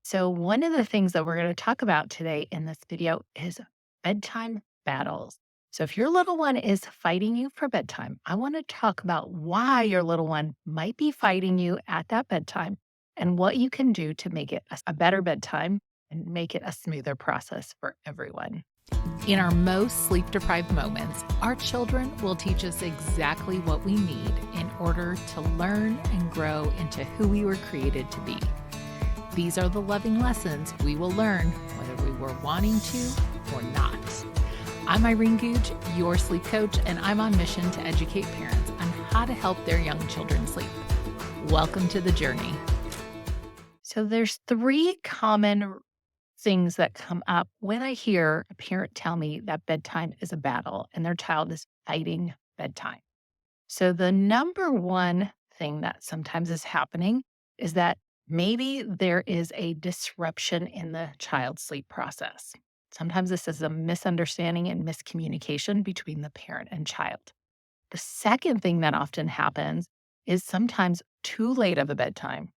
So, one of the things that we're going to talk about today in this video is bedtime battles. So, if your little one is fighting you for bedtime, I want to talk about why your little one might be fighting you at that bedtime and what you can do to make it a better bedtime and make it a smoother process for everyone. In our most sleep deprived moments, our children will teach us exactly what we need in order to learn and grow into who we were created to be. These are the loving lessons we will learn whether we were wanting to or not. I'm Irene Gouge, your sleep coach, and I'm on mission to educate parents on how to help their young children sleep. Welcome to the journey. So, there's three common things that come up when I hear a parent tell me that bedtime is a battle and their child is fighting bedtime. So, the number one thing that sometimes is happening is that maybe there is a disruption in the child's sleep process. Sometimes this is a misunderstanding and miscommunication between the parent and child. The second thing that often happens is sometimes too late of a bedtime.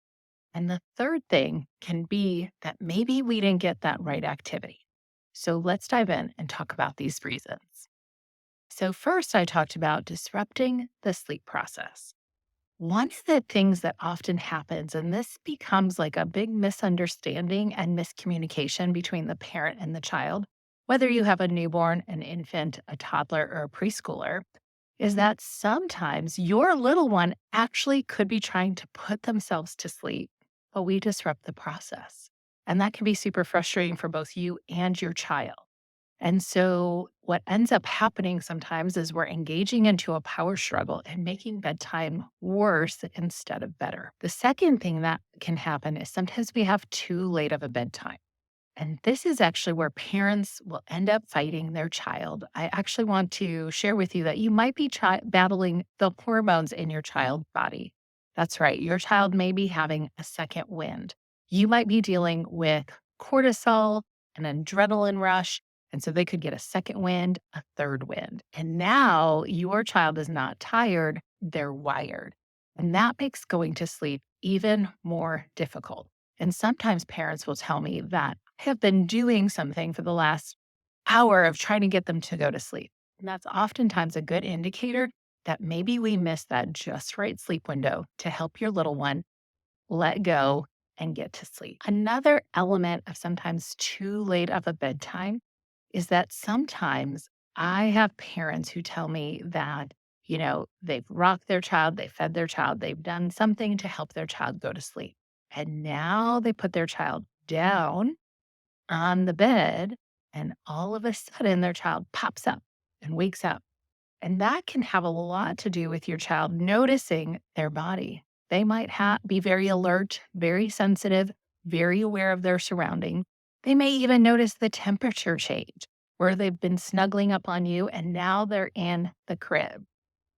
And the third thing can be that maybe we didn't get that right activity. So let's dive in and talk about these reasons. So, first, I talked about disrupting the sleep process. One of the things that often happens, and this becomes like a big misunderstanding and miscommunication between the parent and the child, whether you have a newborn, an infant, a toddler, or a preschooler, is that sometimes your little one actually could be trying to put themselves to sleep, but we disrupt the process. And that can be super frustrating for both you and your child. And so, what ends up happening sometimes is we're engaging into a power struggle and making bedtime worse instead of better. The second thing that can happen is sometimes we have too late of a bedtime. And this is actually where parents will end up fighting their child. I actually want to share with you that you might be battling the hormones in your child's body. That's right. Your child may be having a second wind. You might be dealing with cortisol, an adrenaline rush. And so they could get a second wind, a third wind. And now your child is not tired, they're wired. And that makes going to sleep even more difficult. And sometimes parents will tell me that I have been doing something for the last hour of trying to get them to go to sleep. And that's oftentimes a good indicator that maybe we missed that just right sleep window to help your little one let go and get to sleep. Another element of sometimes too late of a bedtime is that sometimes I have parents who tell me that, they've rocked their child, they fed their child, they've done something to help their child go to sleep. And now they put their child down on the bed, and all of a sudden their child pops up and wakes up. And that can have a lot to do with your child noticing their body. They might be very alert, very sensitive, very aware of their surroundings. They may even notice the temperature change where they've been snuggling up on you and now they're in the crib.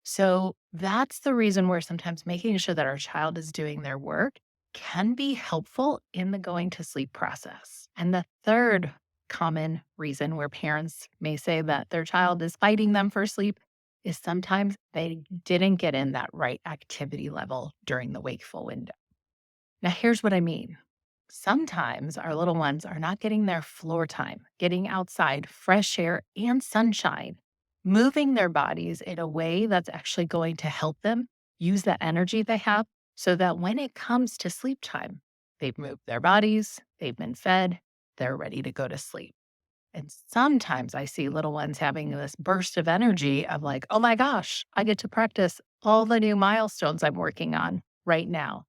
So that's the reason where sometimes making sure that our child is doing their work can be helpful in the going to sleep process. And the third common reason where parents may say that their child is fighting them for sleep is sometimes they didn't get in that right activity level during the wakeful window. Now, here's what I mean. Sometimes our little ones are not getting their floor time, getting outside, fresh air, and sunshine, moving their bodies in a way that's actually going to help them use that energy they have so that when it comes to sleep time, they've moved their bodies, they've been fed, they're ready to go to sleep. And sometimes I see little ones having this burst of energy of like, oh my gosh, I get to practice all the new milestones I'm working on right now.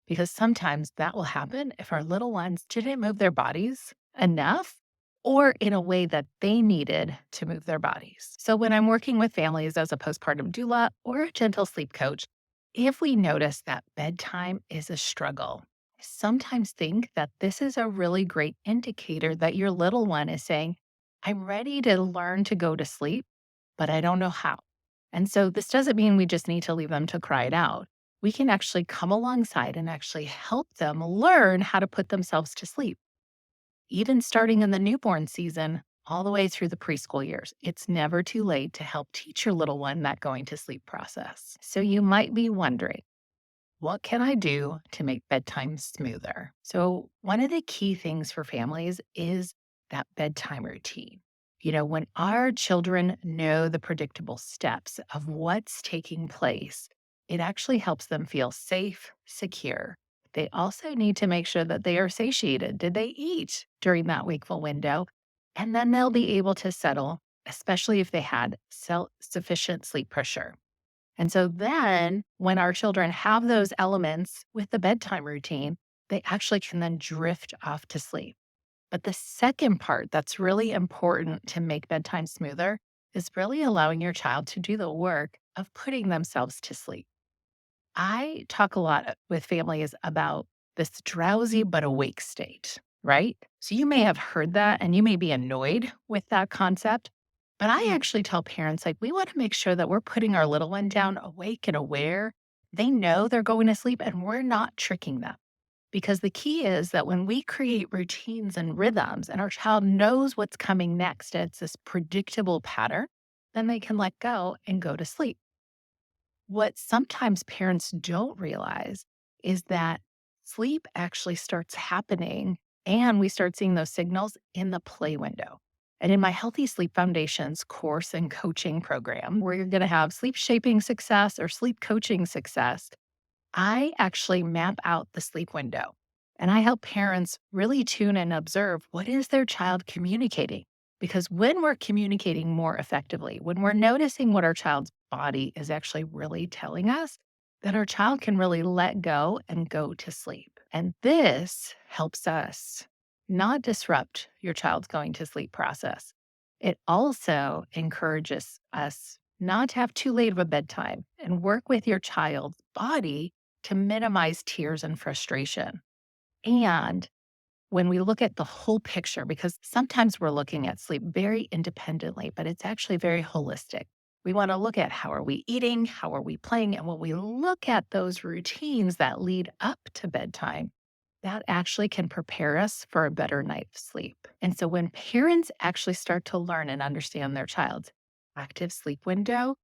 Because sometimes that will happen if our little ones didn't move their bodies enough or in a way that they needed to move their bodies. So, when I'm working with families as a postpartum doula or a gentle sleep coach, if we notice that bedtime is a struggle, I sometimes think that this is a really great indicator that your little one is saying, I'm ready to learn to go to sleep, but I don't know how. And so, this doesn't mean we just need to leave them to cry it out. We can actually come alongside and actually help them learn how to put themselves to sleep, even starting in the newborn season all the way through the preschool years. It's never too late to help teach your little one that going to sleep process. So you might be wondering, What can I do to make bedtime smoother? So, one of the key things for families is that bedtime routine. When our children know the predictable steps of what's taking place, it actually helps them feel safe, secure. They also need to make sure that they are satiated. Did they eat during that wakeful window? And then they'll be able to settle, especially if they had sufficient sleep pressure. And so then when our children have those elements with the bedtime routine, they actually can then drift off to sleep. But the second part that's really important to make bedtime smoother is really allowing your child to do the work of putting themselves to sleep. I talk a lot with families about this drowsy but awake state, right? So you may have heard that and you may be annoyed with that concept. But I actually tell parents, like, we want to make sure that we're putting our little one down awake and aware. They know they're going to sleep and we're not tricking them. Because the key is that when we create routines and rhythms and our child knows what's coming next, it's this predictable pattern, then they can let go and go to sleep. What sometimes parents don't realize is that sleep actually starts happening and we start seeing those signals in the play window. And in my Healthy Sleep Foundations course and coaching program, where you're going to have sleep shaping success or sleep coaching success, I actually map out the sleep window and I help parents really tune and observe what is their child communicating. Because when we're communicating more effectively, when we're noticing what our child's body is actually really telling us, then our child can really let go and go to sleep. And this helps us not disrupt your child's going to sleep process. It also encourages us not to have too late of a bedtime and work with your child's body to minimize tears and frustration. And when we look at the whole picture, because sometimes we're looking at sleep very independently, but it's actually very holistic. We want to look at how are we eating, how are we playing, and when we look at those routines that lead up to bedtime, that actually can prepare us for a better night's sleep. And so when parents actually start to learn and understand their child's active sleep window,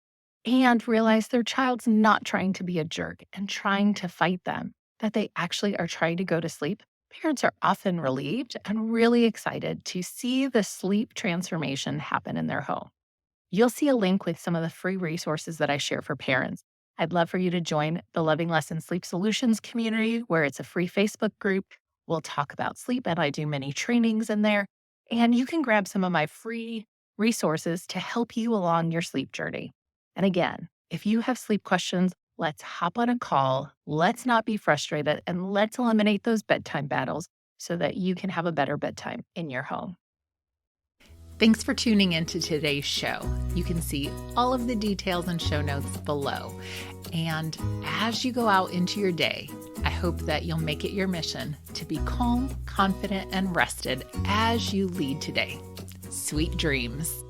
and realize their child's not trying to be a jerk and trying to fight them, that they actually are trying to go to sleep, parents are often relieved and really excited to see the sleep transformation happen in their home. You'll see a link with some of the free resources that I share for parents. I'd love for you to join the Loving Lessons Sleep Solutions community, where it's a free Facebook group. We'll talk about sleep, and I do many trainings in there. And you can grab some of my free resources to help you along your sleep journey. And again, if you have sleep questions, let's hop on a call. Let's not be frustrated, and let's eliminate those bedtime battles so that you can have a better bedtime in your home. Thanks for tuning into today's show. You can see all of the details and show notes below. And as you go out into your day, I hope that you'll make it your mission to be calm, confident, and rested as you lead today. Sweet dreams.